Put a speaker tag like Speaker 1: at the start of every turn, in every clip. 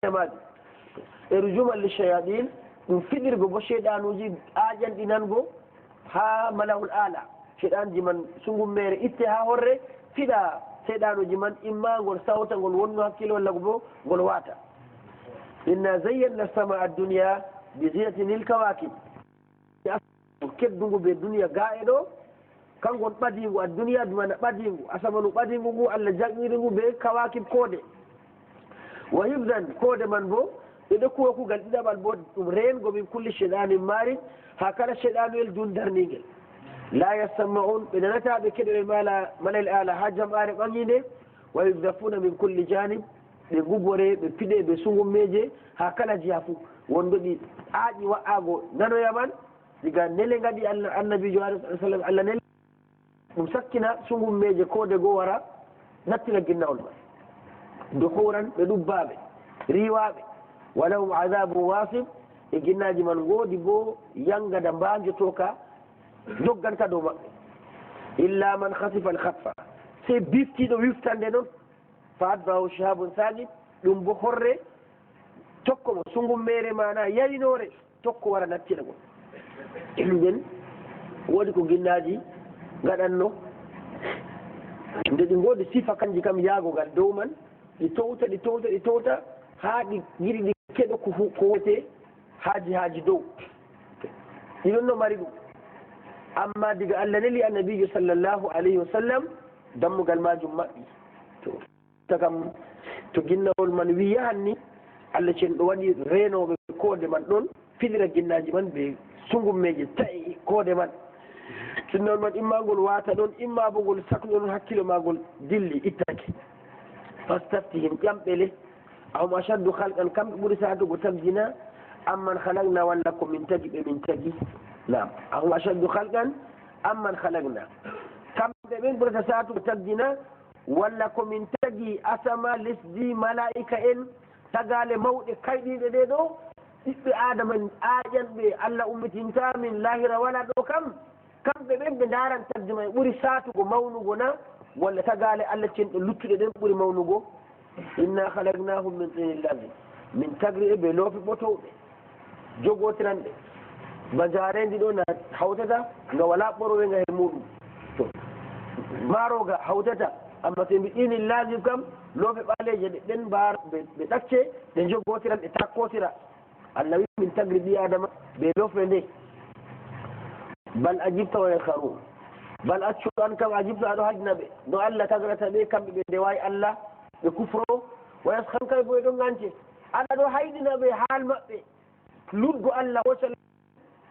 Speaker 1: maji irjuman lishayatin ɗum fiɗirgo bo sheyɗanuji aƴan ɗinango ha malahul ala sheyɗanji man sungummere itte ha horre fiɗa sheyɗanuji man imma ngol sawta ngol wonno hakkille walla bo ngol wata inna zayyanna sama addunia bi zinatin il kawakib keddugu ɓe duniya ga e ɗo kangon ɓadigu adduniya dumana ɓadigu asamanu ɓadigu ngu allah jaɓɓiri ngu ɓe kawakib koode wa hibdan koode man bo ɓeɗo kuwa kugal ɗiɗaɓal bo ɗum rengo min kulli shaytanin marid ha kala shaytanuyel dun darnigel la yastama'un ɓe nanata ɓe keɗoɓe malal ala ha jam'are ɓangide wa yudafuna min kulli janib ɓe gubore ɓe piɗe ɓe sungummeje ha kala jiha fu wonɗo ɗi aaƴi wa'ago nanoyaman diga nele gaɗi annabijo alayhi sallam allah nele ɗum sakkina sungummeje koode goo wara nattina ginnawol man duhuran ɓe ɗubbaɓe riwaɓe walahum adabu wasib e ginnaji man goodi bo yangada mbajotoka dogganta dow maɓɓe illa man hasifa alhatfa se biftiɗo wiftande noon fa atbahu shahabun sagib ɗum bo horre tokko mo sungummere mana yayinore tokko wara nattina gon ɗen woodi ko ginnaji gaɗanno nde ɗi ngoodi sifa kanji kam yaagogal dow man ɗi towta ha ɗi yiɗi ɗi keɗo ko wote haaji dow ɗiɗon no mari ɗum amma diga allah neli annabijo sallllahu alayhi wa sallam dammugal majum maɓɓi to kam to ginnawol man wi yahanni allah cenɗo waɗi renoɓe koode man ɗon filira ginnaji man ɓe sungummeje ta'i koode man sinnol man imma ngol wata ɗon imma bo ngol sakno ɗon hakkilo ma ngol dilli ittake fastaftihim ƴamɓele ahum ashaddu halqan kamɓe ɓuuri satugo tabjina amman halagna walla ko min tagi ɓe min tagi nam ahum ashaddu halqan amman halagna kamɓe ɓen ɓurata satugo tabjina walla ko min tagi asama lesdi malaika en tagale mawɗe kayɗiɗe ɗe ɗo ɓiɓɓe adama aƴanɓe allah ummitinta min lahira wala ɗo kam kamɓe ɓen ɓe daran tagdi ma ɓuuri satugo mawnugo na walla tagale allah cenɗo luttuɗe ɗen ɓuuri mawnugo inna halagnahum min tinin lazim min tagri e ɓe loofi ɓotowɓe jogotiranɗe ba jarendi ɗo na hawtata nga wala ɓorowe nga he muɗum to maroga hawtata amma so mbi ɗinin lazim kam loofe ɓaleje ɗe ɗen mbar ɓe ɗacce ɗe jogotiran ɗe takkotira allah wi min tagri ɓi adama ɓe lofre nde bal ajibta wa yakharun bal accu an kam ajibta aɗo hajna ɓe no allah tagrata ɓe kamɓe ɓe ndewawi allah ɓe kufro wa yaskan kay bo e ɗon gance aɗa ɗo haydina ɓe haal maɓɓe ludgo allah wosal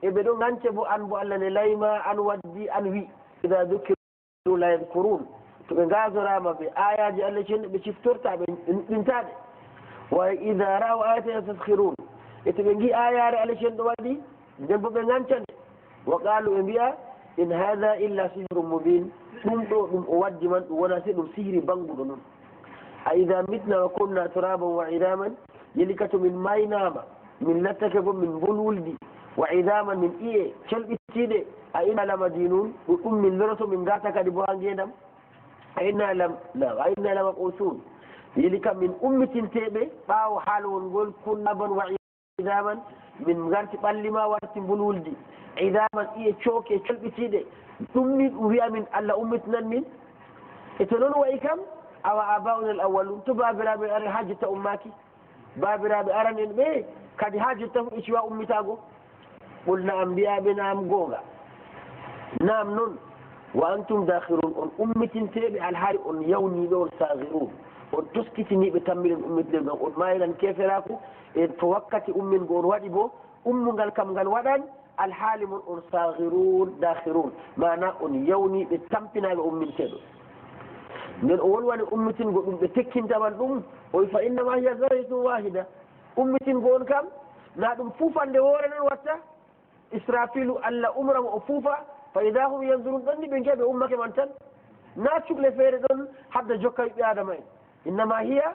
Speaker 1: e ɓe ɗo gance bo an bo allah ne layma an waddi an wi ida dukiru la yadkurun to ɓe gasorama ɓe ayaji allah cenɗo ɓe ciftorta ɓe ɗintaɓe wa ida raw ayata yastaskirun e to ɓe gi ayare allah cenɗo waɗi nden bo ɓe gancande wa qalu ɓe mbiya in hada illa sihru mubin ɗum ɗo ɗum o waddi man ɗum wona se ɗum sihiri banguɗo noon a ida mitna wa kunna turaban wa idaman yelika to min maynama min lattake bo min bolwuldi wa idaman min iye colɓittiɗe a inna lamadinun ɗum min loroto min gata kadi bo ha ngendam a inna lamaqusun yelika min ummitinteɓe ɓaawo haalowol ngol kunnaban wa idaman min garti ɓallima warti bolwuldi idaman iye cooke colɓitiɗe ɗum min ɗum wiya min allah ummitinan min e to noon wayi kam awa abauna al awalun to babiraɓe aran ha jotta ummaki babiraɓe aran en ɓe kadi ha jotta fu ɓe ciwa ummitago qulna am mbiyaɓe naam gonga naam noon wa antum dakhirun on ummitinteɓe alhaali on yawniɓe on sagirun on toskitiniɓe tammiɗen ummitide gam on mayiran keferaku e to wakkati ummingo on waɗi bo ummugal kam ngal waɗani alhaali mon on sagirun dakhirun mana on yawniɓe tampinaɓe umminteɗo nden o wolwani ummitingo ɗum ɓe tekkintaman ɗum o fa innama hiya zarratun wahida ummitingo on kam na ɗum fufande woore noon watta israfilu allah umramo o fuufa fa ida hum yandurun ɗon ni ɓe jeeɓe ummake man tan na cuhle feere ɗon hadda jokka ɓiɓɓe adama en innama hiya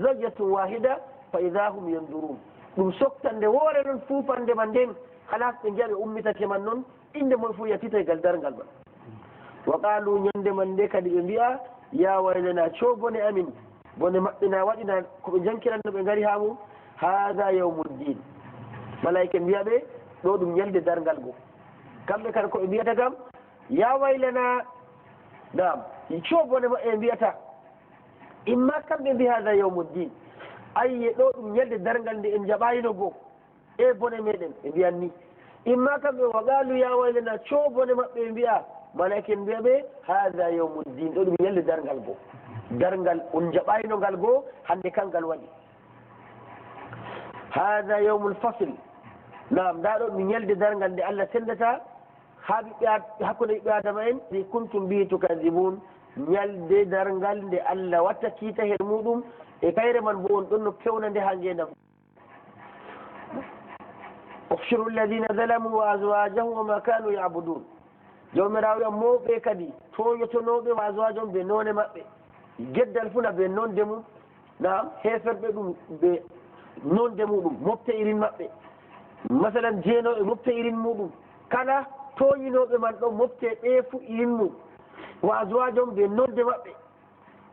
Speaker 1: zarratun wahida fa ida hum yandurun ɗum soktande woore noon fuufande man nden halas ɓe jeeɓe ummitake man noon inde mon fo yatita e gal dargal man wa qalu ñande man nde kadi ɓe mbiya ya waylana co bone amin bone maɓɓe na waɗina koɓe jankiranno ɓe gari ha mum hada yawmuddin malaika mbiyaɓe ɗo ɗum ñalde dargal go kamɓe kala koɓe mbiyata kam ya waylana nam coobone maɓɓe mbiyata imma kamɓe mbi hada yawmuddin ayye ɗo ɗum ñalde dargal nde en jaɓayino goo e bone meɗen ɓe mbiyan ni imma kamɓe waqalu ya waylana coobone maɓɓe mbiya malaika en mbiyaɓe hada yawmuddin ɗo ɗum ñalde dargal goo dargal on jaɓayno ngal goo hande kangal waɗi hada yawmul fasl nam nda ɗo ɗum ñalde dargal nde Allah sendata ha hakkude ɓiɓɓe adama en si kuntum bihi tukadibun ñalde dargal nde Allah watta kiita hen muɗum e kayre man bo on ɗon no fewnande ha ngendam احشروا الذين ظلموا وازواجهم وما كانوا يعبدون jawmirawo wiya mawɓe kadi toñotonoɓe wa azwajum ɓe none maɓɓe geddal funa ɓe nonde mum nam heferɓe ɗum ɓe nonde muɗum mofte irin maɓɓe masalan jeenoɓe mofte irin muɗum kala toñinoɓe man ɗo mofte ɓe fu irin mum wa azwajum ɓe nonde maɓɓe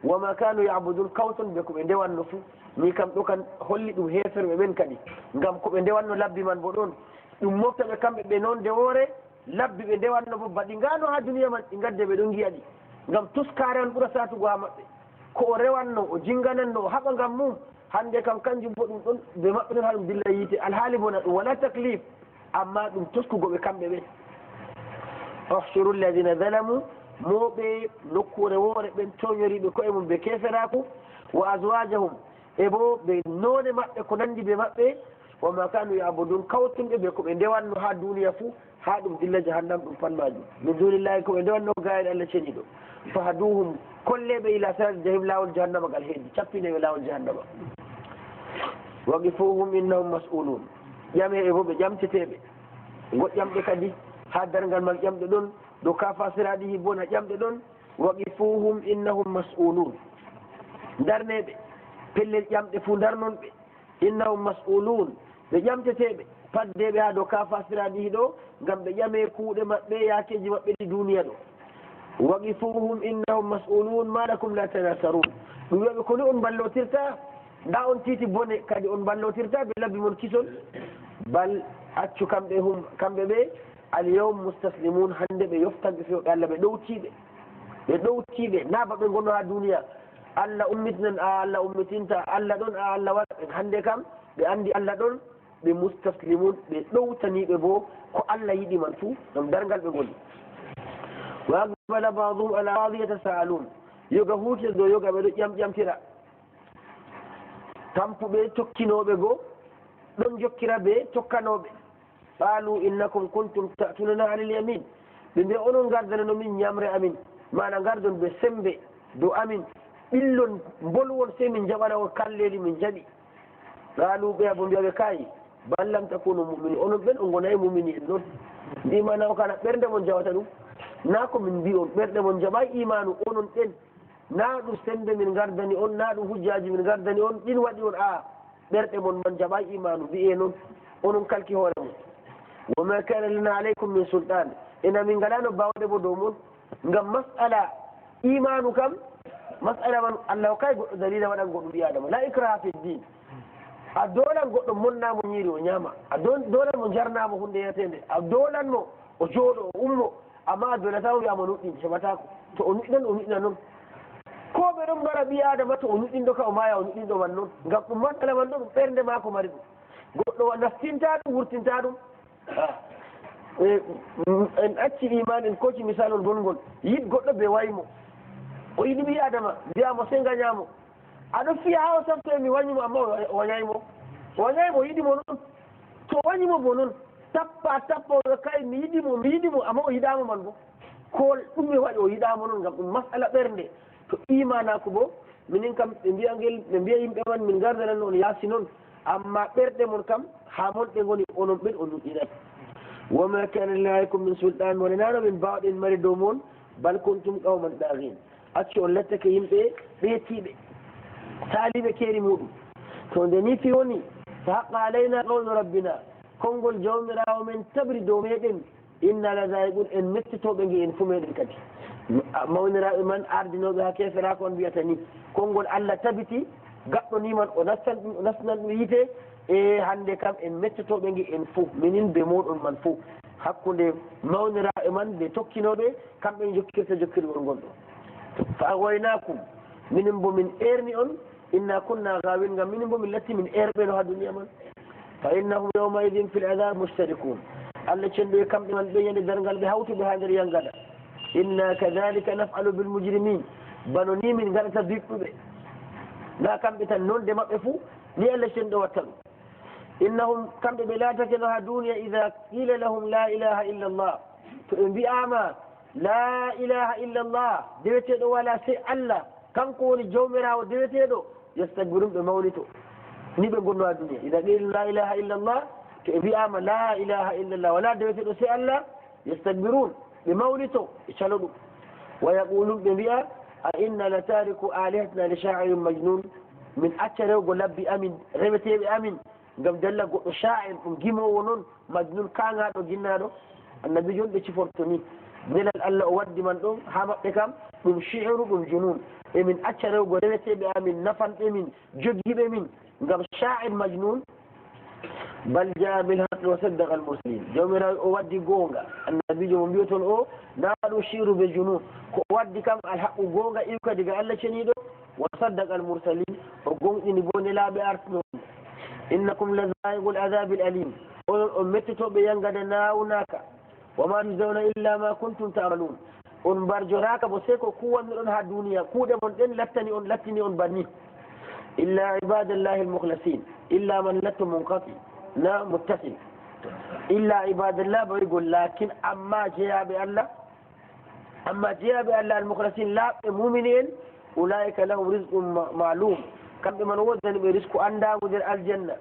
Speaker 1: wama kanu yabudun kawton ɓe koɓe ndewanno fu ni kam ɗo kan holli ɗum heferɓe ɓen kadi ngam koɓe ndewanno labbi man bo ɗon ɗum mofta ɓe kamɓe ɓe nonde woore labbi ɓe ndewanno bo baɗi ngano ha duniya man ɗi gadde ɓe ɗon giya ɗi ngam tuskare on ɓuura satugo ha maɓɓe ko o rewanno o jingananno o haɓa ngam mum hande kam kanjum bo ɗum ɗon ɓe maɓɓe ɗon ha ɗum dilla yiite alhaali bona ɗum wala taklif amma ɗum toskugo ɓe kamɓe ɓen ahsuru alladina zalamu moɓe nokkure woore ɓen toñoriɓe koye mum ɓe keferaku wa azwajahum e bo ɓe none maɓɓe ko nandi ɓe maɓɓe wama kanu yabudun kawtunɓe ɓe koɓe ndewanno ha duniya fuu ha ɗum dilla jahannam ɗum pat majum min dunillahi koɓe ndewanno gayen Allah ceniɗo fahaduhum kolleɓe ila sirati jahim lawol jahannama ngal heddi cappineɓe lawol jahannama waqifuhum innahum mas'ulun ƴame e bo ɓe ƴamteteɓe goƴƴamɓe kadi ha dargal mal ƴamɗe ɗon ɗo kafa siraɗi bona ƴamɗe ɗon waqifuhum innahum mas'ulun darneɓe pellel ƴamɗe fuu darnonɓe innahum mas'ulun ɓe ƴamteteɓe paddeɓe ha dow kafa siraɗi ɗo ngam ɓe ƴame kuuɗe maɓɓe yakeji maɓɓe ɗi duniya ɗo waqifuhum innahum mas'ulun ma lakum la tanasarun ɗum wiyaɓe koni on ballotirta nda on titi bone kadi on ballotirta ɓe labbi mon kisol bal accu kamɓe ɓe alyawm mustaslimun hande ɓe yoftanɓe fewɓe Allah ɓe ɗowtiɓe na ba ɓe gonno ha duniya Allah ummitinan a Allah ummitinta Allah ɗon a Allah waɗa hande kam ɓe andi Allah ɗon ɓe mustaslimun ɓe ɗowtaniɓe bo ko Allah yiɗi man fuu ɗum dargal ɓe goni wa aqbala ba'dhum ala ba'd yatasaalun yoga huutir dow yoga ɓe ɗo ƴamƴamtira tampuɓe tokkinoɓe goo ɗon jokkira ɓe tokkanoɓe qalu innakum kuntum ta'tunana anil yamin ɓe mbiya onon gardanano min ñamre amin mana gardon ɓe sembe dow amin ɓillon bolwon sey min jaɓana on kalleli min jaɓi qalu ɓeya bo mbiyaɓe kayi bal lam takunu mumini onon ɓen o gonayi mumini en noon mbimana o kana ɓernde mon jawata ɗum na ko min mbi on ɓerɗe mon jaɓay imanu onon ɗen na ɗum sembe min gardani on na ɗum hujjaji min gardani on ɗin waɗi on a ɓerɗe mon man jaɓay imanu mbiye noon onon kalki hoore mon wama kana lana aleykum min sultan ena min ngalano bawɗe bo dow mon ngam masala imanu kam masala man Allah o kay goɗɗo dalila waɗan goɗɗo ɓi adama la ikraha fi din a dolan goɗɗo monnamo ñiiri o ñaama a dolan mo jarnamo hunde yetede a dolanmo o jooɗo o ummo amma a dolatamo wiyama nuɗɗin heɓatako to o nuɗɗinan o nuɗɗina noon ko ɓe ɗon ngara ɓi adama to o nuɗɗinɗo ka o maya o nuɗɗinɗo man noon ngam ɗum masala man ɗo ɗum ɓernde mako mari ɗum goɗɗo nastinta ɗum wurtinta ɗum en acci iman en koci misalol gongol yid goɗɗo ɓe waymo o yiɗi ɓi adama mbiyamo sey gañamo aɗa fiya ha o safto mi wañimo amma o wañaymo o yiɗimo noon to wañimo bo noon tappa o kay mi yiɗimo amma o yiɗamo man bo ko ɗum mi waɗi o yiɗamo noon ngam ɗum masala ɓernde to imanako bo minin kam ɓe mbiya yimɓe man min gardanan on yaasi noon amma ɓerɗe mon kam ha monɗe goni onon ɓen o nuɗɗinat wama kana alaykum min sultan wonanano min mbawɗen mari dow moon bal kuntum qawman ɗagin acci on lettake yimɓe ɓeetiɓe taaliɓe keeri muɗum to nde ni fi woni fa haqqa alayna qawlu rabbina konngol jawmirawo men tabri dow meɗen inna la zaiqun en mettitoɓe nge en fu meɗen kadi mawniraɓe man ardinoɓe ha kefera ko on mbiyata ni konngol Allah tabiti gaɗɗo ni man o nasnan ɗum yite e hande kam en mettotoɓe ngi en fo minin be moɗon man fo hakkude mawniraɓe man ɓe tokkinoɓe kamɓe jokkirta jokkirgol ngol ɗo fa agoynakum minin bo min erni on inna kunna gawin ngam minin bo min latti min erɓe no ha duniya man fa innahum yawma idin fil adab mushtarikun allah cenɗo e kamɓe man ɓe ñande dargal ɓe hawtuɓe ha nder yangada inna kadhalika naf'alu bil mujrimin bano ni min gaɗata biɓɓuɓe na kamɓe tan nonde maɓɓe fuu ni allah cenɗo watta ɗum innahum kamɓe ɓe laatake no ha duniya ida qila lahum la ilaha illa allah to ɓe mbiyama la ilaha illa allah deweteɗo wala sey allah kanko woni jawmirawo deweteɗo yastakbirun ɓe mawnito ni ɓe gonno ha duniya ida qila la ilaha illa allah to ɓe mbiyama la ilaha illa allah wala deweteɗo sey allah yastakbirun ɓe mawnito ɓe calo ɗum wa yaqulun ɓe mbiya a inna la tariku alihatina li sha'irin majnun min acca rewgo labbi amin reweteɓe amin ngam dalla goɗɗo sha'ir ɗum gimowo noon majnun kangaɗo ginnaɗo annabi jon ɓe ciforto ni nelal allah o waddi man ɗon ha maɓɓe kam ɗum shi'ru ɗum junun emin acca rewgo reweteɓe amin nafanɓe min joggiɓe min ngam sha'ir majnun bal jaa bil haqqi wa saddaqa al mursalin jawmirawo o waddi goonga annabijo mo mbiyo toon o na ɗum shi'ru be junun ko waddi kam alhaqqu goonga iwka diga allah ceniɗo wa saddaqa al mursalin o gonɗini bo nelaɓe artuno innakum la zaiqul adabil alim onon on mettotoɓe yangade nawnaka wama tujzawna illa ma kuntum ta'malun on mbarjoraka bo sey ko kuwanno ɗon ha duniya kuuɗe mon ɗen lattini on banni illa ibadallahi almukhlasin illa man latto munqati na muttasil illa ibadallah bawigol lakin amma jeyaɓe allah almukhlasin laaɓɓe mumini en ulaika lahum rizqum ma'lum kamɓe man woddani ɓe risque andagu nder aljanna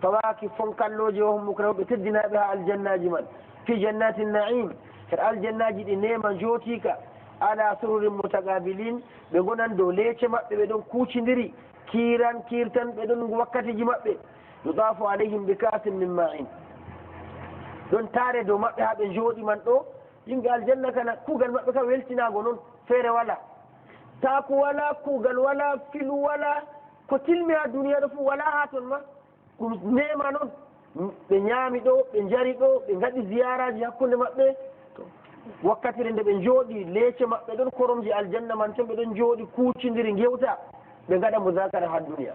Speaker 1: fawaki fonkalloje o mukraw ɓe teddinaɓe ha aljannaji man fi jannati naim her aljannaji ɗi nema jootika ala sururin mutaqabilin ɓe gonan dow leece maɓɓe ɓe ɗon kuccidiri kirtan ɓe ɗon wakkatiji maɓɓe yudafu alayhim bi kasin min ma'in ɗon taare dow maɓɓe ha ɓe jooɗi man ɗo yimɓe aljanna kana kuugal maɓɓe kam weltinago noon feere wala taako wala kuugal wala filu wala ko tilmi ha duniya ɗo fu wala ha toon ma ɗum nema noon ɓe ñaami ɗo ɓe jari ɗo ɓe gaɗi ziyaraji hakkunde maɓɓe wakkatire nde ɓe jooɗi leece maɓɓe ɗon koromji aljanna man ton ɓe ɗon jooɗi kuccidiri gewta ɓe gaɗa mudakara ha duniya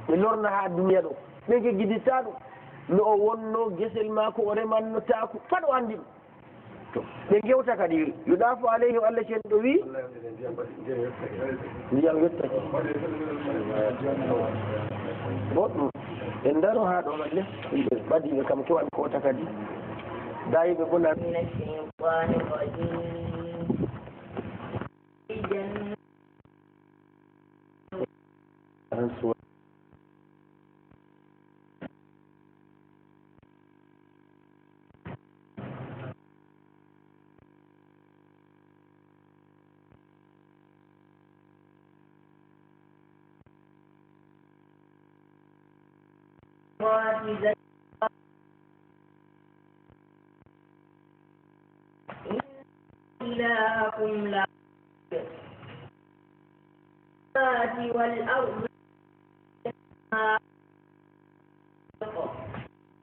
Speaker 1: ɓe lorna ha duniya ɗo ɓe geggiditta ɗum no o wonno gesel maako o remanno taako pat o andi ɗum to ɓe gewta kadi yudafu alayhim allah cen ɗo wi ndiyam yettake boɗɗum en daro ha ɗo malle yimɓe ɓadiɓe kam kewan kota kadi dayiɓe bona
Speaker 2: إلهكم لا والأرض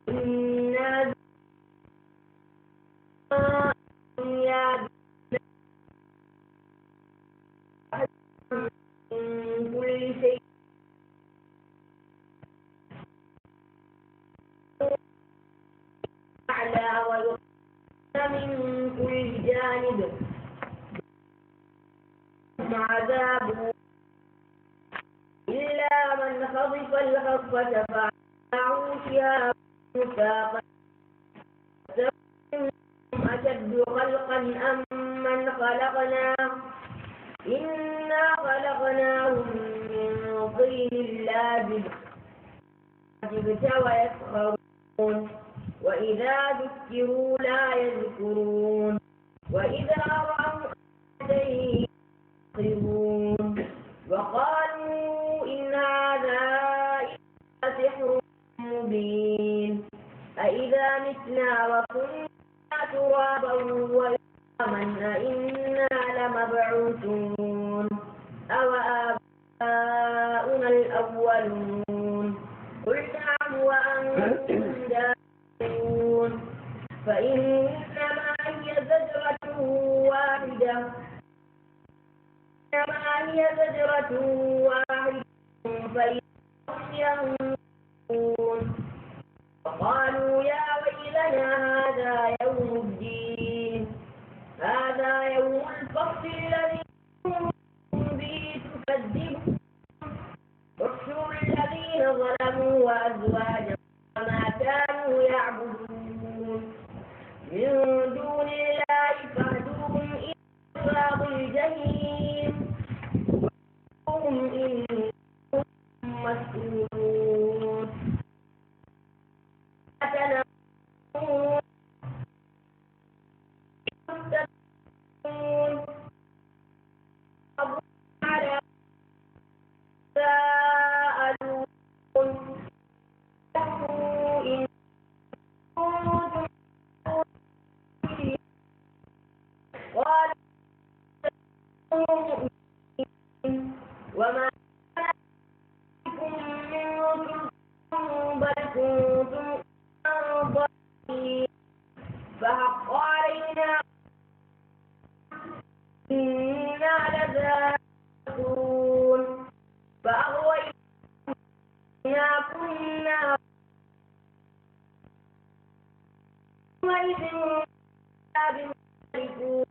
Speaker 2: إنا كل شيء أعلى ويخرج من كل جانب عذاب إلا من خطف الخطفة فأتبعه شهاب ثاقب أشد خلقا أم من خلقنا إنا خلقناهم من طين لازب ويسخرون وإذا ذكروا لا يذكرون وإذا رأوا آية يخرجون وقالوا إن هذا سحر مبين أإذا متنا وكنا ترابا وعظاما أإنا لمبعوثون أو آباؤنا الأولون قل نعم وأنتم أنتم داخلون فإنما هي زجرة واحدة فإذا هم ينظرون وقالوا يا ويلنا هذا يوم الفصل الذي كنتم به تكذبون احشروا الذين ظلموا وأزواجهم وما كانوا يعبدون من دون الله فاهدوهم إلى صراط الجحيم وهم إن مسؤولون وما كنتم من بل كنتم ضالين فحق علينا إنا لذائقون فأغوينا كنا يومئذ بمالكون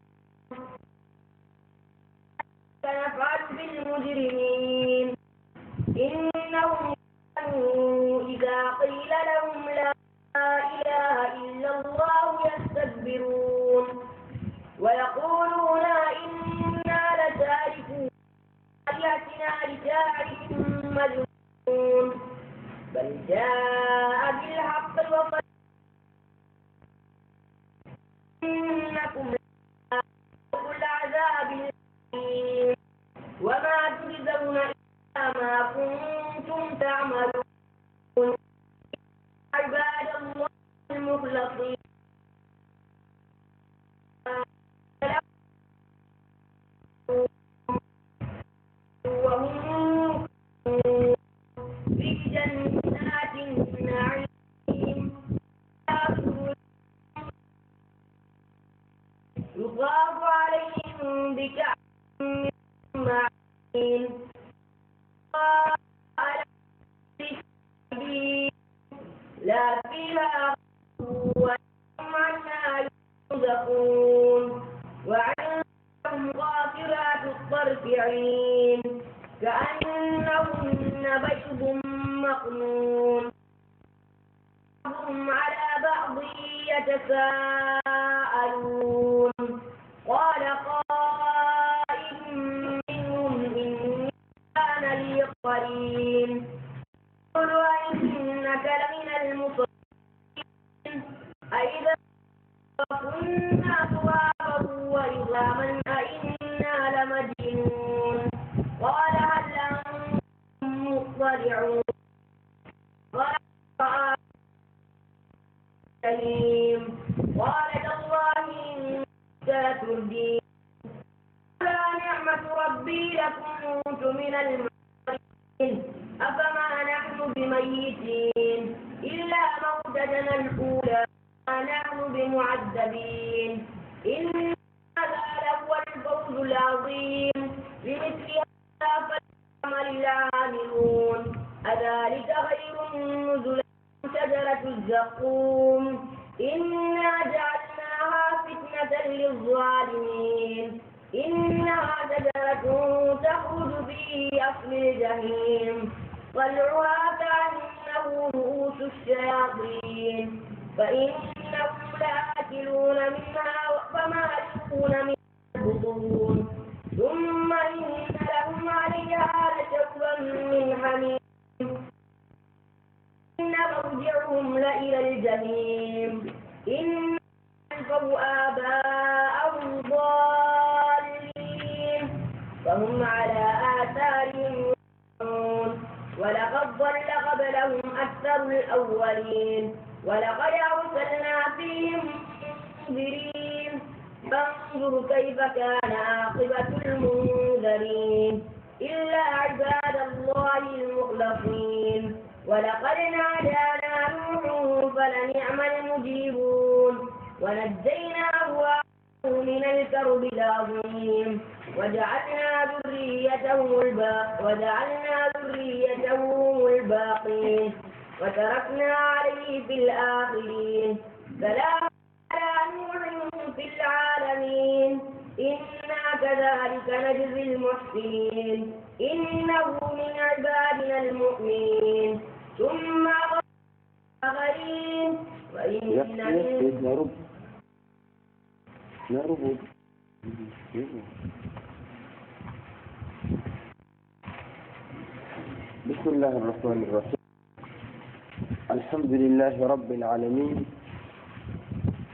Speaker 2: فنفعل بالمجرمين إنهم كانوا إذا قيل لهم لا إله إلا الله يستكبرون ويقولون إنا لتاركو آلهتنا لشاعر مجنون بل جاء بالحق وصدق إنكم لتذوقوا العذاب الأليم وما تجزون إلا ما كنتم تعملون عباد الله المخلصين وهم في جنات النعيم يطاف عليهم بكأس من معين لا فيها وهم عنها يرزقون وعندهم غافرات الطرف عين كأنهن بيض مكنون بعضهم على بعض يتساءلون قال قائل منهم إني كان لي قرين قل وإنك لمن المصلين أئذا كنا ترابا وعظاما أئنا لمدينون قال هل أنتم مطلعون قال تالله إن تردين لا نعمة ربي لكنت من المحضرين أفما نحن بميتين إلا موتتنا الأولى ما نحن بمعذبين إن هذا لهو الفوز العظيم لمثل هذا فليعمل العاملون أذلك خير نزلا شجرة الزقوم إنا جعلناها فتنة للظالمين إنها شجرة تخرج في أصل الجحيم طلعها كأنه رؤوس الشياطين فإنهم لآكلون منها فمالئون من البطون ثم إن لهم عليها لشوبا من حميم إن مرجعهم لإلى الجحيم إن ألفوا آباءهم ضالين فهم على آثارهم يهرعون ولقد ضل قبلهم أكثر الأولين ولقد أرسلنا فيهم منذرين فانظر كيف كان عاقبة المنذرين إلا عباد الله المخلصين ولقد نادانا نوح فلنعم المجيبون ونجيناه من الكرب العظيم وجعلنا ذريته الباقين وتركنا عليه في الآخرين سلام على نوح في العالمين إنا كذلك نجزي المحسنين إنه من عبادنا المؤمنين ثم آخرين وإن
Speaker 1: بسم الله الرحمن الرحيم الحمد لله رب العالمين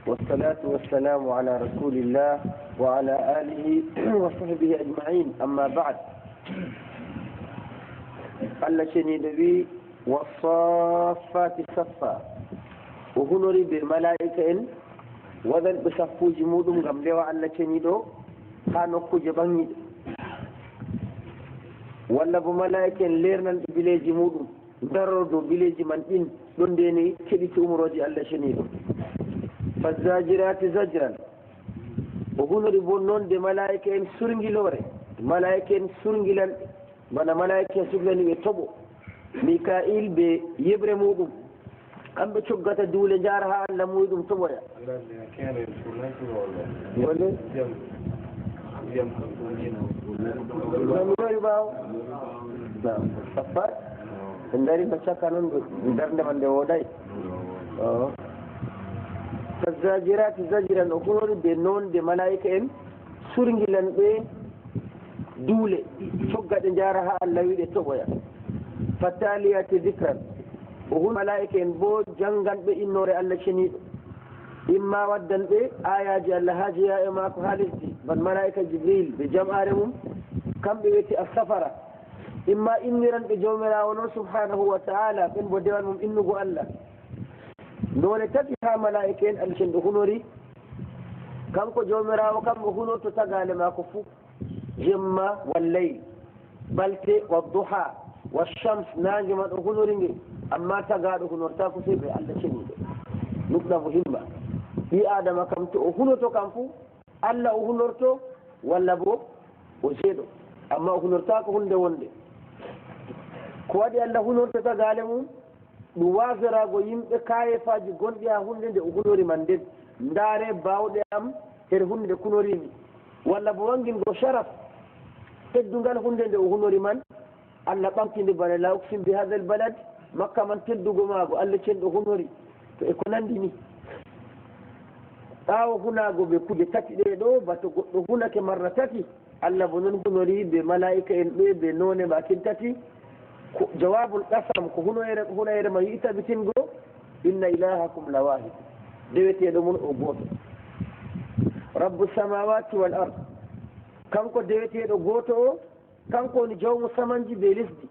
Speaker 1: والصلاة والسلام على رسول الله وعلى آله وصحبه أجمعين أما بعد الله شنيدبي والصافات صفا وهنري بالملائكة وذل بصفو جمودهم غملوا الله شنيدو كانوا كجباني ولا بملائكة ليرنا بليج مودهم درودو بليج من إن دندني كديت أمروجي الله شنيدو فالزاجرات زجرا وهنري بونون دي ملائكة سرنجلوري ملائكة سرنجلان بنا ملائكة سرنجلان يتبو ميكائيل بيبري مودهم أم بشقة دولة جارها ألا مودهم تبويا صفات عندنا مشاكل عندنا من دوداي فالزاجرات زجرا أخور بنون دي ملائكة سرنجلان دولة شقة جارها ألا يدي تبويا فتاليات ذكرا وهم ملائكة بو جنغان بإنور الله شنيد إما ودن آيات الله هاجيا إما كهالسي بل ملائكة جبريل بجمعهم كم بيتي السفرة إما إنيران بجومنا ونور سبحانه وتعالى من بدوانهم إنه الله دون تفيها ملائكة الشن دخنوري كم كو جومنا وكم بخنور تتقال ما كفو جمع والليل بلتي والضحى والشمس ناجمة دخنوري أما تقال دخنور تاكو سيبه الله شنيد نقطة مهمة في آدم كم تأخنورتو كم فو Allah uhunurto walla bo o seeɗo amma uhunurtako hunde wonde ko waɗi Allah hunurto tagale mum ɗum wasarago yimɓe kayefaji gonɗi ha hunde nde uhunori man nden ndaare bawɗe am her hunde nde kunorimi walla bo wangingo sharaf teddungal hunde nde uhunori man Allah ɓamtinde bane la uksim bi hada l balad makka man teddugo maago Allah cenɗo hunori to e ko nandi ni ɓaawo hunago ɓe kuje tati ɗe ɗo bato goɗɗo hunake marra tati Allah bo noon hunori ɓe malaika en ɓe ɓe none makin tati jawabul qasam ko hunayre ma yi tabitingo inna ilahakum la wahid deweteɗo mum o goto rabbu samawati wal ard kanko deweteɗo goto o kanko woni jawmu samanji ɓe lesdi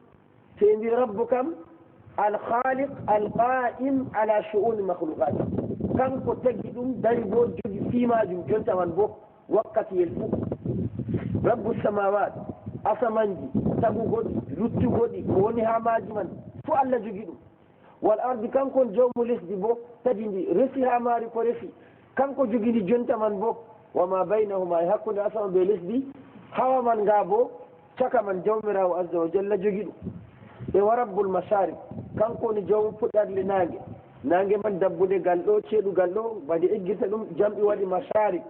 Speaker 1: so mbi rabbu kam alkhaliq alqa'im ala shu'uni makhluqati kanko tagi ɗum dari bo jogi fiimajum jontawan bo wakkatiyel fuu rabbu samawat asamanji tagugoɗi luttugoɗi ko woni ha maji man fo Allah jogi ɗum wal ardi kankon jawmu lesdi bo tadi ndi resi ha maari ko resi kanko jogindi jonta man bo wama baynahuma e hakkude asama be lesdi hawa man nga bo caka man jawmirawo azza wa jalla jogi ɗum e wa rabbul masharib kanko woni jawmu puɗɗarle nangue man dabbude gal ɗo ceeɗugal ɗo mbaɗi eggirta ɗum jamɗi waɗi masharib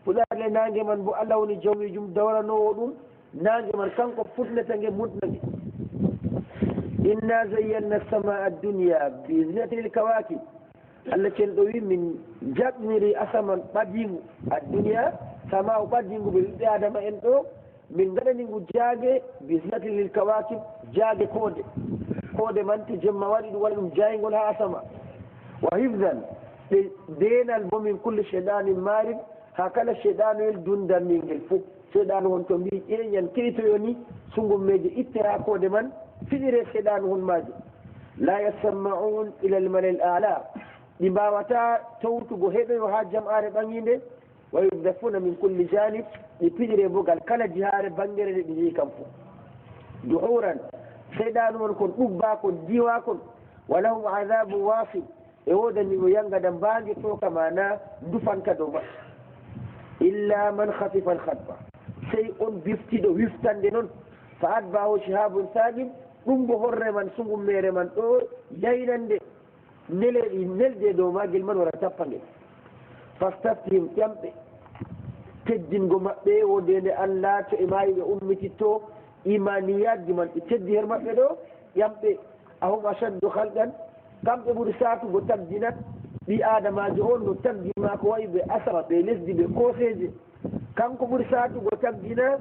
Speaker 1: puɗɗarle nangue man bo Allah woni jawmijum dawranowo ɗum nangue man kanko futnata ngue mutnage inna zayyanna samaa addunia bi zinatil kawakib Allah cenɗo wi min jaɓniri asaman ɓadigu addunia sama o ɓadigu ɓe ɓiɓɓe adama en ɗo min gaɗanigu jaage bi zinatil kawakib jaage koode man to jemma waɗi ɗum waɗi ɗum jaygol ha asama wa hifdan ɓe denal bo min kulle cheyɗanin marid ha kala cheyɗanoyel dundarnil ngel fof cheyɗanu hon to mbi ƴeeñan kiritoyoni sungummeje itte ha koode man fiɗire cheyɗanu hon maje la yasammaun ila almala l ala ɗi mbawata tawtugo heɗoyo ha jam'are ɓaŋinde wa yudafuna min kulli janib ɗi piɗire bogal kala jihare bangere nde ɗi jeeyi kam fof duhuran cheyɗanu on kon ɗubba kon diwa kon walahum adabu wasib e wodani mo yangada mbaange to kamana dufanka dow maɓɓe illa man khafifa alkhatba sey on biftiɗo wiftande noon fa atbahu shihabun sagim ɗum bo horre man sungummere man ɗo yaynande neleɗi nelde dow magel man wara tappa ngel fastaftihim ƴamɓe teddingo maɓɓe wodende allah to e maayi ɓe ummititto imaniyatji man ɓe teddi her maɓɓe ɗo ƴamɓe ahum ashaddu halqan kamɓe ɓuri satugo tabdinat ɓi adamajo on no tabdima ko wayi ɓe asama ɓe lesdi ɓe kooseje kanko ɓuri satugo tabdina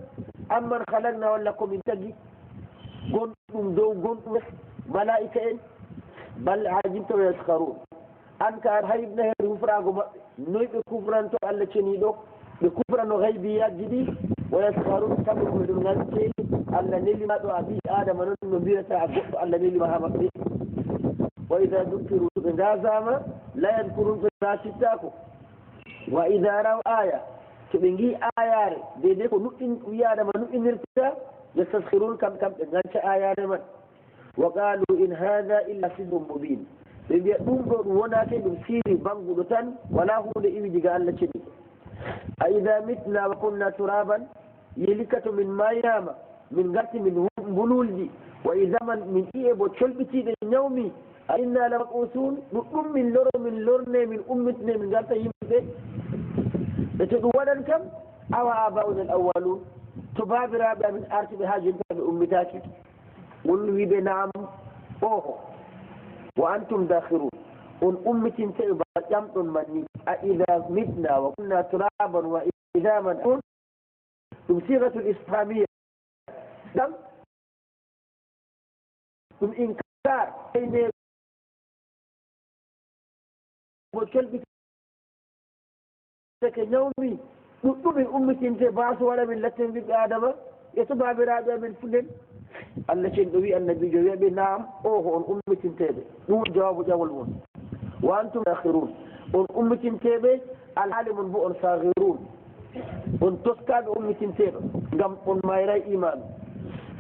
Speaker 1: amman halakna walla komin tagi gonɗum dow gonɗum malaika en bal ajibta wa yaskarun an ka ar hayibna her hufrago maɓɓe noyi ɓe kufranto allah ceniɗo ɓe kufrano haybiyatji ɗi wa yaskarun kamɓe koɓe ɗum gance allah nelima ɗo a ɓi adama noon no mbiyata a goɗɗo allah nelima ha maɓɓe wa ida dukkiru ɓe gasama la yadkurun ɓe gasittako wa ida raw aya to ɓe gi ayare deydey ko nuɗɗin wiyadama nuɗɗinirta yastaskirun kamɓe ganca ayare man wa qalu in hada illa sihrun mubin ɓe mbiya ɗum ɗo ɗum wonake ɗum siri banguɗo tan wala hunde iwi diga allah ceni a ida mitna wa kunna turaban yelika to min mayama min garti min mbululji wa idaman min ƴiye bo colɓitiɗe ñawmi a inna la maqusun ɗuɗɗum min loro min lorne min ummitne min garta yimɓe ɓe to ɗum waɗan kam awa abauna al awwalun to babiraɓe amin artiɓe ha jonta ɓe ummitaki won wiɓe naam oho wa antum dakhirun on ummitinte ɓe ba ƴamɗon manni a ida mitna wa kunna turaban wa idaman on ɗum sigatul islamia ɗam ɗum inkar ene go colɓiteke ñawmi ɗuɗɗumin ummitinte baso waɗa min latten ɓiɓɓe adama e to babiraɓe amin fuɗen allah cen ɗo wi annabijo wiyaɓe naam oho on ummitinteɓe ɗum jawabu ƴawol mon wa antum akhirun on ummitinteɓe alhaali mon bo on sahirun on toskaɓe ummitinteɓe ngam on mayray imanu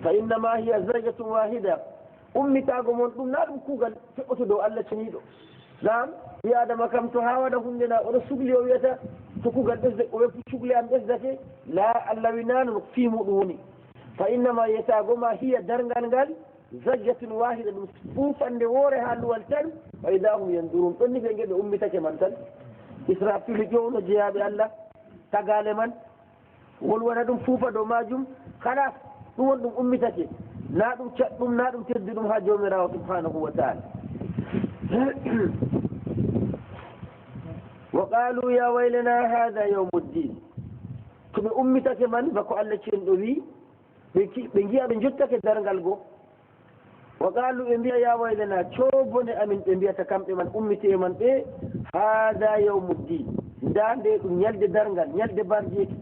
Speaker 1: fa innama hiya zarjatun wahida ummitago mon ɗum na ɗum kuugal feɓɓoto dow allah ceniɗo nam ɓi adama kam to ha waɗa hunde na oɗo sugli o wiyata to kuugal ɓesde o wefu cugle am ɓesdate la allah wi nano no fimuɗum woni fa innama yetagoma hiya dargal ngal zajjatun wahida ɗum fufande woore ha luwal tan fa ida hum yandurun ɗon ni ɓe geɓe ummitake man tan israfilu ƴowno jeeyaɓe allah tagale man wolwona ɗum fuufa dow majum halas ɗum won ɗum ummitake na ɗum catɗum na ɗum teddi ɗum ha jomirawo subhanahu wa taala wa qalu ya waylana hada yawmu ddin to ɓe ummitake man bako allah cen ɗo wi ɓe giya ɓe jottake dargal goo wa qalu ɓe mbiya ya waylana coobone amin ɓe mbiyata kamɓe man ummite man ɓe hada yawmu ddin nda nde ɗum ñalde dargal ñalde barjeeki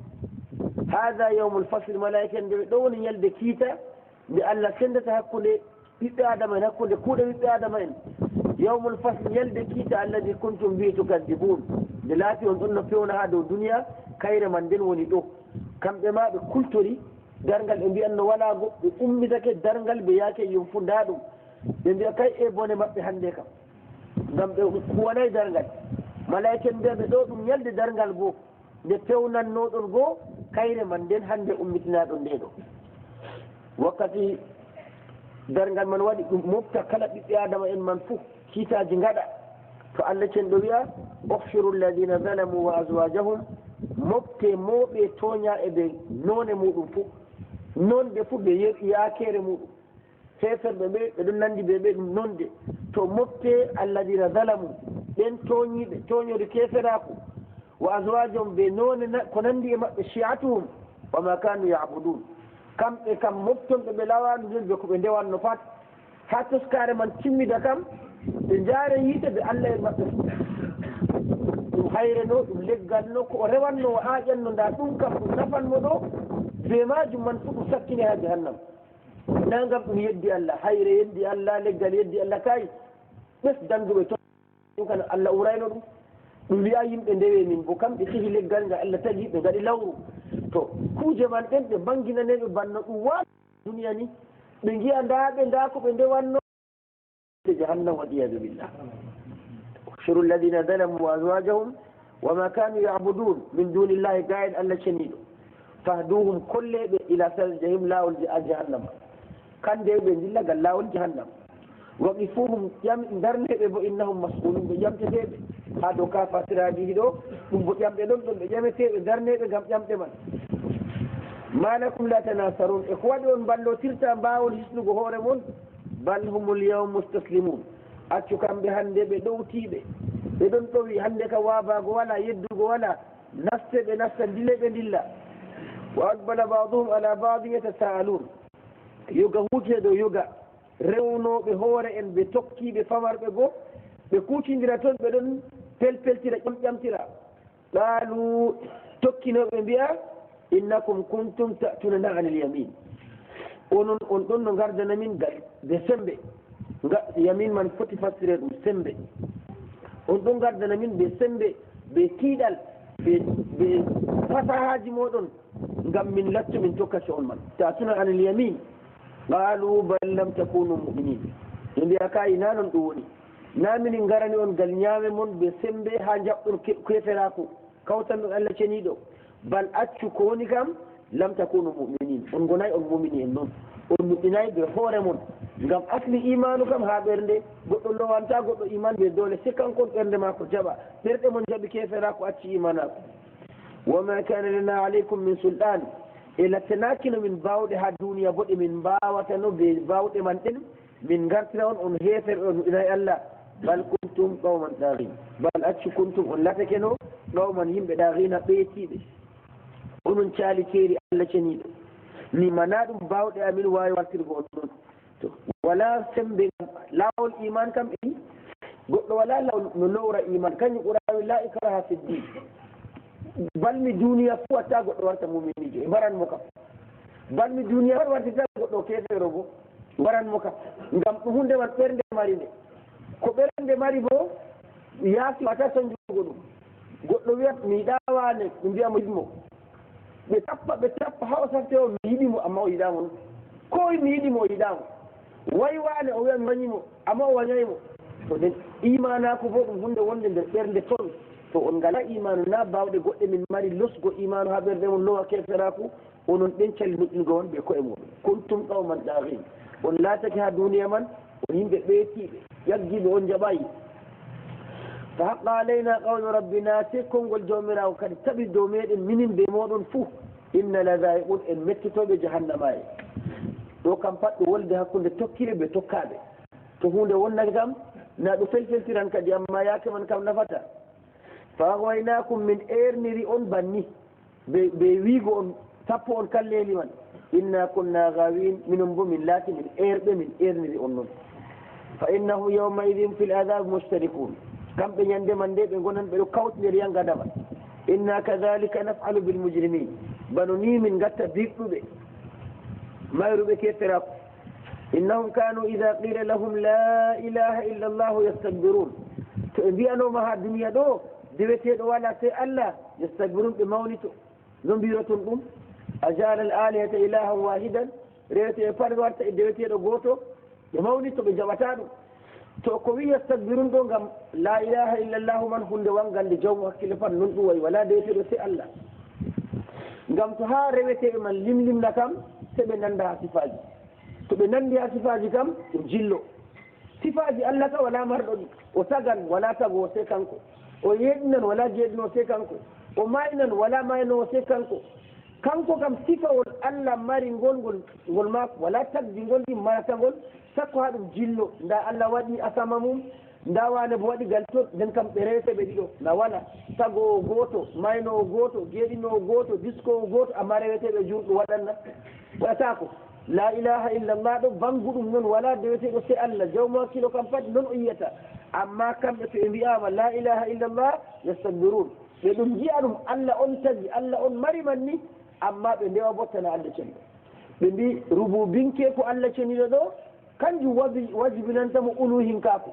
Speaker 1: hada yawmu lfasl malaika en nde ɓe ɗo woni ñalde kiita nde allah sendata hakkude ɓiɓɓe adama en hakkude kuuɗe ɓiɓɓe adama en yawmu lfasl ñalde kiita alladi kuntum mbi tukadibun nde laati on ɗon no pewna ha dow duniya kayre man nden woni ɗo kamɓe ma ɓe kultori dargal ɓe mbiyanno wala goɗɗo ummitake dargal ɓe yaake yum fu nda ɗum ɓe mbiya kay e bone maɓɓe hannde kam ngam ɓe kuwanayi dargal malaika en mbiyaɓe ɗo ɗum ñalde dargal goo nde pewnannoɗon goo kayre man nden hannde ummitinaɗo nde ɗo wakkati dargal man waɗi ɗum mofta kala ɓiɓɓe adama en man fuu kiitaji gaɗa to allah cen ɗo wiya ohfiru alladina zalamu wa aswajahum mofte moɓe tooña e ɓe none muɗum fuu nonde fuu ɓe yaakere muɗum feferɓe ɓe ɓe ɗon nandi ɓe ɓe ɗum nonde to mofte alladina zalamu ɓen tooñiɓe tooñori keferaku wa aswajahum ɓe none ko nandi e maɓɓe shi'atuhum wama kanu yabudun kamɓe kam moftonɓe ɓe lawanu nden ɓe ko ɓe ndewanno pat ha toskare man timmida kam ɓe jaare yiite ɓe allah e maɓɓe ɗum hayreno ɗum leggal no ko o rewanno o aaƴanno nda ɗum kam ɗum nafanmo ɗo be majum man fu ɗum sakkine ha jahannam na gam ɗum yeddi allah hayre yeddi allah leggal yeddi allah kay ɓes danduɓe to ɗum kan allah urayno ɗum ɗum wiya yimɓe ndewe min bo kamɓe cehi leggal ngal allah tagi ɓe gaɗi lawru to kuuje man ɗen ɓe banginaneɓe banno ɗum waa duniya ni ɓe giya nda ɓe nda ko ɓe ndewanno jahannam waliyadu billah احشروا الذين ظلموا وأزواجهم وما كانوا يعبدون من دون الله قائد ألا شنيد فاهدوهم كل إلى سل الجحيم لا جهنم كان دي بنزل قال لا جهنم وقفوهم يم درني إنهم مسؤولون بجم تبي هذا كافة سراجي دو بجم تدوم بجم تبي درني بجم تمن ما لكم لا تناصرون إخوانهم بلو تلتا باول يسلو بهورمون بل هم اليوم مستسلمون أتشو كم بهندي بدو تيبي بدون توي هندي كوابا ولا يدو ولا نفس بنفس دلة بدلة وأقبل بعضهم على بعض يتساءلون يوغا وجدو يوغا رونو بهور إن بتوكي بفمر بغو بكوشين دراتون بدون پل تيرا جم تيرا قالوا توكي نو بيا إنكم كنتم تأتوننا عن اليمين ونون نغاردنا من دسمبي يمين من فتي فسرت سمبي ونون غاردنا من دسمبي بكيدال بفتحة جمودون غم من لت من توكا شؤون من تأتونا عن اليمين قالوا بل لم تكونوا مؤمنين يلي أكاي نانون دوني نامن نغارني on gal nyame mon be sembe ha jabbur keferako kawtan Allah cenido bal accu ko woni kam lam takunu mu'minin on gonay on mu'minin non on mu'minay be hoore mon ngam asli imanu kam ha bernde goddo lowanta goddo iman be dole sekan kon bernde mako jaba berde mon jabi keferako acci imanako wama kana lana alaykum min sultan ila tanakina min bawde ha duniya bodi min bawata no be bawde man den min gartira on hefer on ilay Allah bal kuntum qauman daghin bal accu kuntum on latakeno qauman yimbe daghina beetibe onon caali keeri Allah ceniiɗo ni mana ɗum bawɗe amin wawi wartirgo on ɗon to wala sembe laawol iman kam en goɗɗo wala law no lowra iman kañum ɓurawi la ikraha fi ddin balmi duniya fuu watta goɗɗo warta muminijo e mbaranmo kam balmi duniya pat wartita goɗɗo kefero bo mbaranmo kam ngam ɗum hunde man ɓernde mari nde ko ɓernde mari bo yaasi wata soñjugo ɗum goɗɗo wiyat mi yiɗa wane ɗum mbiyamo yiɗmo ɓe tappa ha o sarte o mi yiɗimo amma o yiɗamo ɗum ko mi yiɗimo o yiɗamo way wane o wiya mi wañimo amma o wañaymo to nden imanako bo ɗum hunde wonde nder ɓernde toon to on ngala imanu na bawɗe goɗɗe min mari losgo imanu ha ɓernde mon lowa keferaku onon ɓen calli nuɗɗingo won ɓe koye muɗum kuntum qawman daghin on laatake ha duniya man on yimɓe ɓeetiɓe yaggiɓe on jaɓayi fa haqqa alayna qawlu rabbina se konngol jawmirawo kadi taɓi dow meɗen minin be moɗon fuu inna la zaiqun en mettitoɓe jahannama e ɗo kam pat ɗo wolde hakkude tokkire ɓe tokkaɓe to hunde wonnake kam na ɗo felfeltiran kadi amma yaake man kam nafata fa aghwaynakum min erniri on banni ɓe wiigo on tappo on kalleli man inna kunna gawin minon bo min laati min erɓe min erniri on noon fa innahu yawma idin fi l adab mustarikun kamɓe ñande man nde ɓe gonan ɓeɗo kawtidiri yangadama inna kadhalika naf'alu bil mujrimin bano ni min gatta biɗɗuɓe mayruɓe keferako innahum kanu ida qila lahum la ilaha illa llahu yastakbirun to ɓe mbiyanoma ha duniya ɗo deweteɗo wala sey Allah yastakbirun ɓe mawnito no mbiroton ɗum a jala al alihata ilahan wahidan rewete pat warta e deweteɗo goto ɓe mawnito ɓe jaɓata ɗum to ko wi yastakbirun ɗo ngam la ilaha illa llahu man hunde wangande jawmu hakkille pat non ɗum wayi wala deweteɗo sey Allah ngam to ha reweteɓe man limlimna kam se ɓe nanda ha sifaji to ɓe nandi ha sifaji kam ɗum jillo sifaji Allah ka wala marɗo ɗi o sagan wala tago o sey kanko o yeɗinan wala jeeɗino sey kanko o maynan wala maynowo sey kanko kanko kam sifawol Allah mari ngolngol ngol maako wala tagdi ngol ɗi marata ngol sakko ha ɗum jillo nda Allah waɗi asama mum nda wane bo waɗi gal to nden kam ɓe reweteɓe ɗiɗo na wala tagowo goto maynowo goto jeeɗinowo goto diskowo goto amma reweteɓe jurɗo waɗanna waɗatako la ilaha illallah ɗo bangu ɗum noon wala deweteɗo sey Allah jawmo hakkilo kam pat noon o yiyata amma kamɓe to ɓe mbiyama la ilaha illallah yastakbirun ɓe ɗum jiya ɗum Allah on tagi Allah on mari man ni amma ɓe ndewa bottana Allah ceniɗo ɓe mbi rububinke ko Allah ceniɗo ɗo kanjum wajibinantamo uluhinkako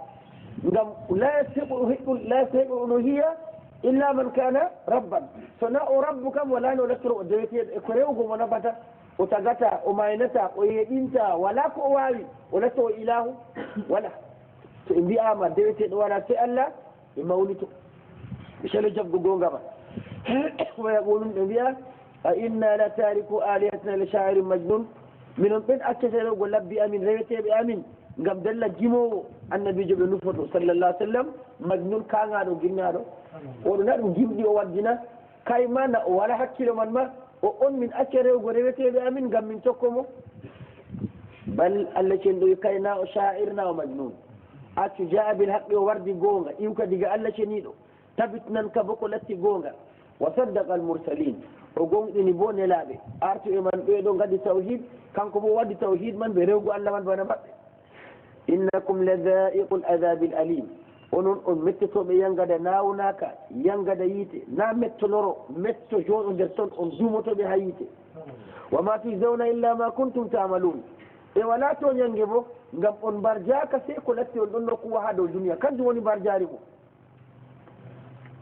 Speaker 1: ngam la yastahiqu uluhiya illa man kana rabban so na o rabbu kam wala no lettoro o deweteɗo e ko rewgo mo nafata o tagata o maynata o yeɗinta wala ko o wawi o letto o ilahu wala to ɓe mbiyama deweteɗo wala sey Allah مولته مشان جاب جونغا ويقولون بها أئنا لتاركوا آلهتنا لشاعر مجنون من بين أكثر ولا بأمين ريته بأمين قام دل جيمو النبي جب نفر صلى الله عليه وسلم مجنون كان عارو جنارو ورنا جيم دي وادنا كايما ولا حكي له ما وأن من أكثر وريته بأمين قام من تكمو بل الذي عنده كاينا شاعرنا ومجنون أتو جاء بالحق وورد جونغا يمكن دقا الله شنيدو تبتنا كبكو لتي جونغا وصدق المرسلين وقوم نبون لابي أرتو إيمان بيدون قد توحيد كان كبو ود توحيد من بيريوغو الله من بنا إنكم لذائق العذاب الأليم ونون متتو بيانغا دا ناوناكا يانغا دا ييتي نا متو لورو متو جون اندرسون on dumoto be hayite وما تجزون إلا ما كنتم تعملون e wala to nyange bo ngam on barjaka se ko latti on don ko ha do duniya kanjum woni barjari ko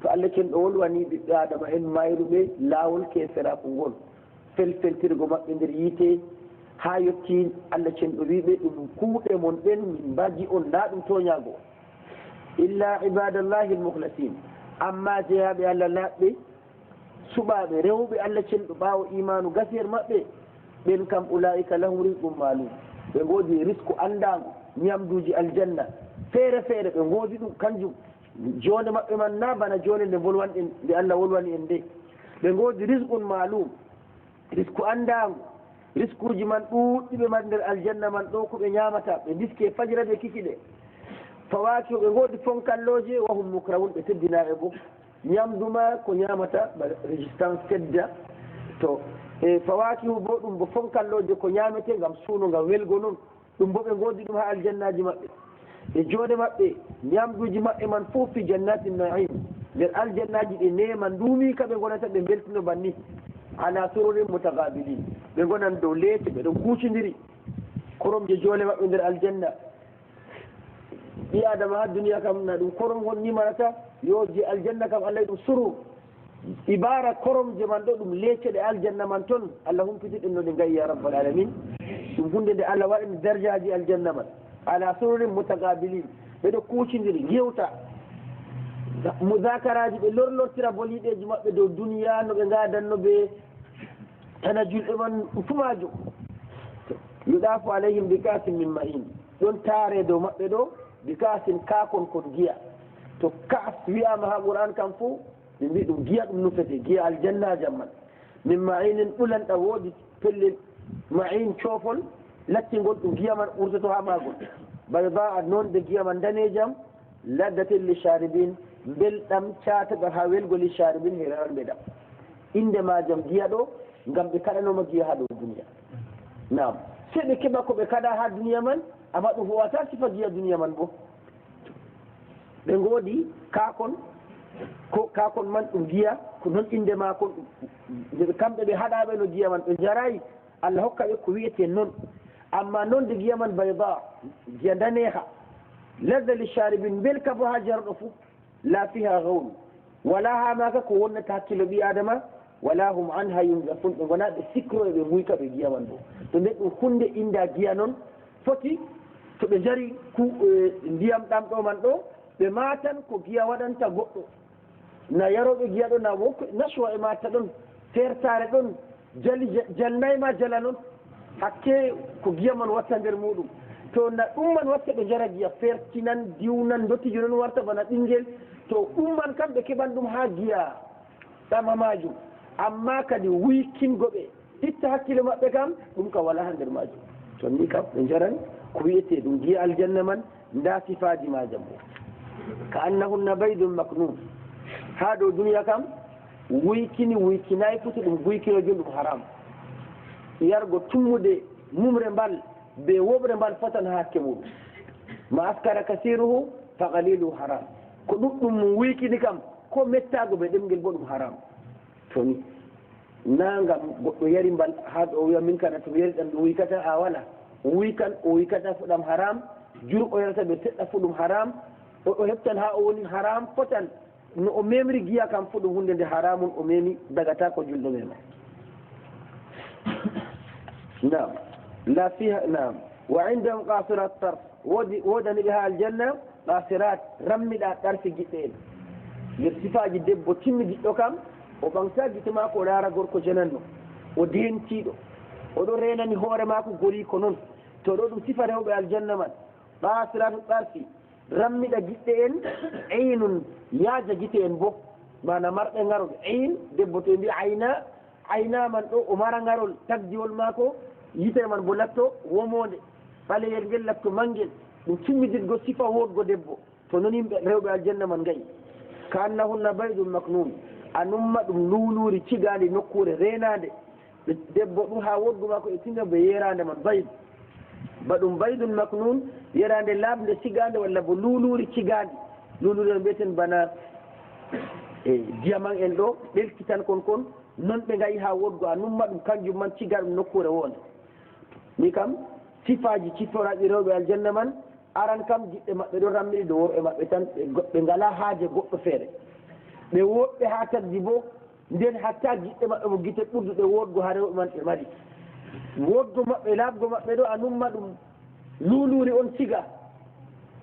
Speaker 1: to Allah ken do woni bibbe adama en mayruɓe lawol ke sera ko ngol feltirgo mabɓe nder yite ha yetti Allah ken do wiɓe ɗum kuuɗe mon ɓen min mbaji on na ɗum toñago illa ibadallahi almukhlasin amma jeyaɓe Allah laɓɓe suɓaɓe rewɓe Allah ken ɗo ɓawo imanu gasiyar maɓɓe ɓen kam ulaika lahum rizqum malum ɓe goodi risque andago ñamduji aljanna feere feere ɓe goodi ɗum kanjum jonde maɓɓe man na bana jonde nde bolwanɗen nde Allah wolwani en nde ɓe goodi risqun malum risque andago risque uji man ɗuɗɗi ɓe man nder aljanna man ɗo ko ɓe ñamata ɓe diske fajira ɓe kikiɗe fawaki ɓe goodi fonkalloje wahum mukrawun ɓe teddinaɓe bo ñamduma ko ñamata résistance tedda to e fawakihu bo ɗum bo fonkalloje ko ñamete ngam suuno ngam welgo noon ɗum bo ɓe goodi ɗum ha aljannaji maɓɓe e joode maɓɓe ñamduji maɓɓe man fof fi jannati naim nder aljannaji ɗi neman duumi kaɓe gonata ɓe beltino banni ala sururin mutagabilin ɓe gonan dow leece ɓeɗon kucodiri koromje joole maɓɓe nder aljanna ɓi adama ha duniya kam na ɗum korom hon nimanata yo je aljanna kam allah ɗum suru ibara koromje man ɗo ɗum leece ɗe aljanna man toon allah humpitiɗen no ɗe gayi ya rabbal alamin ɗum hunde nde allah waɗini darjaji aljanna man ala sururin mutagabilin ɓeɗo kucodiri yewta mudakaraji ɓe lorlortira boliɗeji maɓɓe dow duniya no ɓe gadanno ɓe tana julɓe man fumajo yuɗafu alayhim bi kasin min ma'in ɗon taare dow maɓɓe ɗo bi kasin kakon kon giya to kas wiyama ha qur'an kam fo ɓe mbi ɗum giya ɗum nufete giya aljanna jamman min ma'inin ɓulanɗa woodi pellel ma'in coofol lattingol ɗum giya man ɓurtoto ha magol bayda a noon de giya man danejam laddatel li sharibin belɗam cataɗo ha welgo li sharibin heraran ɓe ɗam inde majam giya ɗo ngam ɓe kaɗanoma giya ha ɗo duniya nam se ɓe keɓa ko ɓe kaɗa ha duniya man amma ɗum howata sifa giya duniya man bo ɓe goodi kakon ko kakon man ɗum giya ko noon inde makon kamɓe ɓe haɗaɓe no giya man ɓe jarayi allah hokka ɓe ko wiyete noon amma noon de giya man bayda giya daneha ladda li sharibin belka bo ha jarɗo fo la fiha gawn wala ha maka ko wonnata hakkilo ɓi adama wala hum anha yunzafun ɓe gona ɓe sikro e ɓe guyka ɓe giya man bo to nde ɗum hunde inda giya noon foti to ɓe jari ndiyam ɗam ɗo man ɗo ɓe matan ko giya waɗanta goɗɗo na yaroɓe giya ɗo na wokko naswa e mata ɗon fertare ɗon jalnayma jala noon hakke ko giya man watta nder muɗum to na ɗum man watta ɓe jara giya fertinan diwnan dottijo noon warta bana ɓinguel to ɗum man kam ɓe keɓan ɗum ha giya ɗama majum amma kadi wuykingo ɓe itta hakkille maɓɓe kam ɗum kam wala ha nder majum to ni kam ɓe jaran ko wiyete ɗum giya aljanna man nda sifaji majam bo ka annahunna baydum maknun ha ɗo duniya kam wuykinayi futi ɗum guykinojon ɗum haram yargo tummude mumre mbal be woɓre mbal fotan ha hakke muɗum ma askara kasiruhu fa qaliluhu haram ko ɗuɗɗum mum wuykini kam ko mettago ɓe ɗemgel bo ɗum haram toni na ngam goɗɗo yari mbal ha ɗo wiya min kana to yari ɗam ɗum wuykata a wala wuykan o wuykata fuɗam haram jurɓo yarata ɓe seɗɗa fu ɗum haram o heɓtan ha o woni haram fotan no o memri giya kam fu ɗum hunde nde haramun o memi dagata ko julɗo mema nam la fiha nam wa indahum qasirat tarf wodani ɓe ha aljanna qasirat rammiɗa ɗarfi giɗɗe en yer sifaji debbo timmi giɗɗo kam o ɓamta gite mako o laara gorko jananno o dentiɗo oɗo renani hoore mako gori ko noon to ɗo ɗum sifa rewɓe aljanna man qasiratu ɗarfi rammiɗa giɗɗe en aynun yaaja gite en bo mana marɓe ngarol ayn debbo to mbi ayna man ɗo o mara ngarol tagdiwol maako yitere man bo latto womode ɓaleyel ngel latto mangel ɗum timmidirgo sifa wodgo debbo to non yimɓe rewɓe aljanna man gayi ka annahunna baydul maknun a numma ɗum luuluri cigandi nokkure renade debbo ɗum ha wodgo maako e tinga be yerande man bayd ba ɗum baydul maknun yerande labde cigande walla bo luuluri cigandi luuluri on mbiyeten bana diamant en ɗo ɗelkitan kon non ɓe gayi ha wodgo a numma ɗum kanjum man cigar ɗum nokkure wonde ni kam sifaji ciftoraɓe rewɓe aljanna man aran kam giɗɗe maɓɓe ɗo rammiɗi dow worɓe maɓɓe tan ɓe ngala haaje goɗɗo feere ɓe woɗɓe ha tagdi bo nden hatta giɗɗe maɓɓe mo gite ɓurduɗe wodgo ha rewɓe man ɓe mari wodgo maɓɓe labgo maɓɓe ɗo a numma ɗum luuluri on siga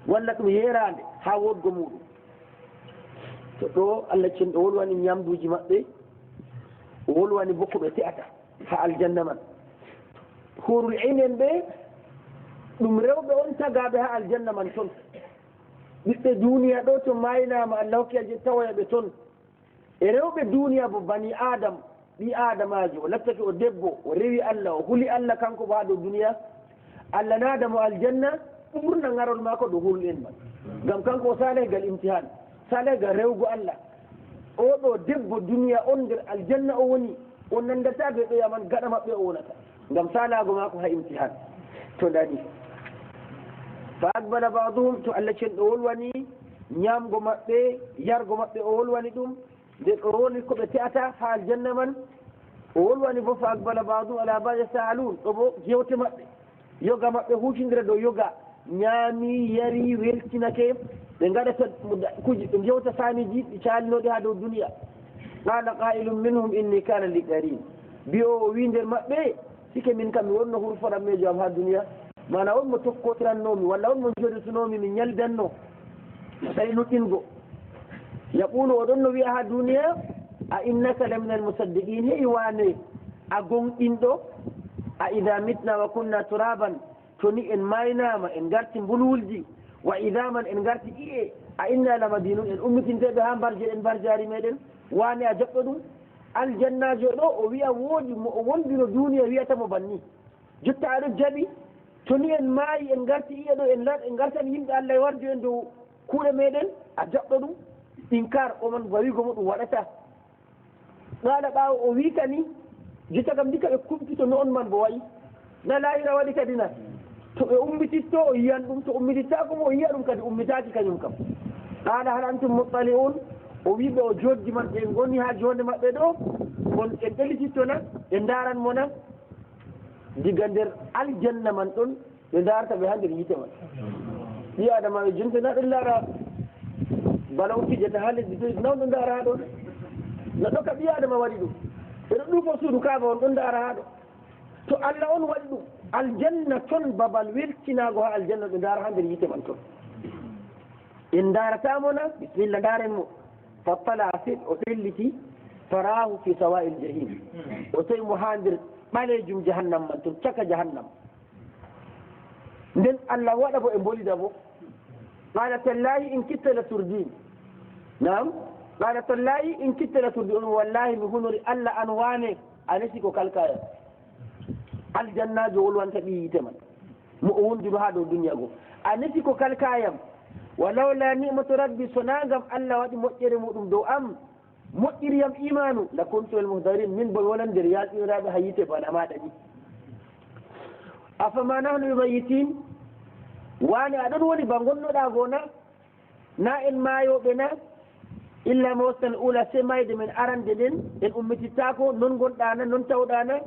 Speaker 1: walla ɗum yerande ha wodgo muɗum to ɗo Allah cen ɗo wolwani ñamduji maɓɓe o wolwani bo ko ɓe te'ata ha aljanna man hurul inen ɓe ɗum rewɓe on tagaɓe ha aljanna man toon ɓiɓɓe duniya ɗo to maynama Allah hokki aljanna tawoyaɓe toon e rewɓe duniya bo bani adam ɓi adamajo o lattake o debbo o rewi Allah o huli Allah kanko bo ha dow duniya Allah nadamo aljanna ɓurna ngarol mako ɗo hurul en man ngam kanko o salehgal imtihan salehgal rewgo Allah oɗo debbo duniya on nder aljanna o woni o nandata ɓe ɗoya man gaɗa maɓɓe o wonata ngam salago mako ha imtihan to dani fa aqbala baduhum to Allah cen ɗo wolwani ñamgo maɓɓe yargo maɓɓe o wolwani ɗum nden o roni koɓe te'ata ha aljanna man o wolwani bo fa aqbala baduhum ala ba yasalun ɗo bo jewte maɓɓe yoga maɓɓe hutidira dow yoga ñaami yari weltinake ɓe gaɗata kuji ɓe jewta famiji ɗi calinoɗi ha dow duniya qala qailum minhum inni kana li qarin mbiyo o wi nder maɓɓe sike min kam mi wonno hurfoɗammejo am ha duniya mana on mo tokkotirannomi walla on mo joɗotunomi mi ñaldanno tawi nuɗɗingo yaqulu oɗon no wiya ha duniya a innaka lamina almusaddiqin heyi wane a gonɗinɗo a ida mitna wa kunna turaban to ni en maynama en garti mbulwulji wa idaman en garti ƴiye a inna lamadinun en ummitinteɓe ha mbarje en mbar jari meɗen wane a jaɓɓo ɗum aljannajo ɗo o wiya woodi mo o wondino duniya wiyatamo banni jotta aɗo jaɓi to ni en maayi en garti ƴiye ɗo en gartan yimɓe Allah e warjo en dow kuuɗe meɗen a jaɓɗo ɗum inkar oman wawigo mo ɗum waɗata ɗaɗa ɓaawo o wi kani jotta kam ndika ɓe kumpito no on man bo wayi na lahira waɗi kadi na to ɓe ummititto o yiyan ɗum to ummitittako mo o yiya ɗum kadi ummitaki kañum kam qala hal antum muttali'un o wiɓe o jojji man ɓe goni ha jonde maɓɓe ɗo on en ɗelititto na ɓe daran mo na diga nder aljanna man ɗon ɓe darta ɓe ha nder yite man ɓi adama ɓe jonte na ɗon laara bala o fijata ha lesdi to nawɗo dara ha ɗon na ɗo ka ɓi adama waɗi ɗum ɓeɗo ɗufo suudu kaaba on ɗon dara ha ɗo to Allah on waɗi ɗum aljanna toon babal weltinago ha aljanna ɓe dara ha nder yite man toon en daratamo na bisimilla daren mo fattala asid o ɗelliti farahu fi sawa'il jahim o tawi mo ha nder ɓalejum jahannam man toon caka jahannam nden Allah waɗa bo e bolida bo qala tallahi in kitta la turdin nam qala tallahi in kitta la turdin wallahi mi hunori Allah an wane a nesi ko kalkaya aljannajo wolwanta ɓi yite man mo o wondino ha dow duniya go a nesi ko kalkayam walawla ni'matu rabbi sonagam Allah waɗi moƴƴere muɗum dow am moƴƴiriyam imanu la kuntu al muhdarin min bo wonan nder yaɗiraɓe ha yite bana maɗa ɗi afama nahnu bimayitin wani aɗon woni ba gonnoɗa gona na en mayoɓe na illa mawsal ula se mayde men arande nden en ummitittako non gonɗana non tawɗana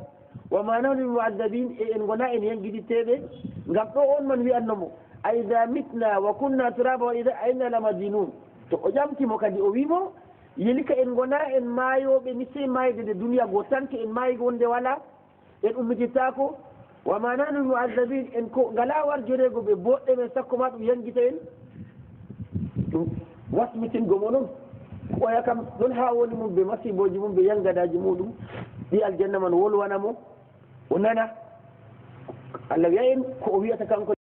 Speaker 1: wama nahnu bimu'azzabin e en gona en yanguiɗitteɓe ngam ɗo on man wiyannomo aida mitna wa kunna turaba wa ida ayna lamadinun to o ƴamtimo kadi o wimo yelika en gona en mayoɓe ni sey mayde nde duniya go tanke en mayi wonde wala en ummitittako wama nahnu bimu'azzabin en ko ngala warjorego ɓe boɗɗe men sakko ma ɗum yangita en wasmitin gomo noon ɓoya kam ɗon ha woni mum ɓe masiboji mum ɓe yangadaji muɗum ɗi aljanna man wolwanamo o nana Allah wiya en ko o wiyata kanko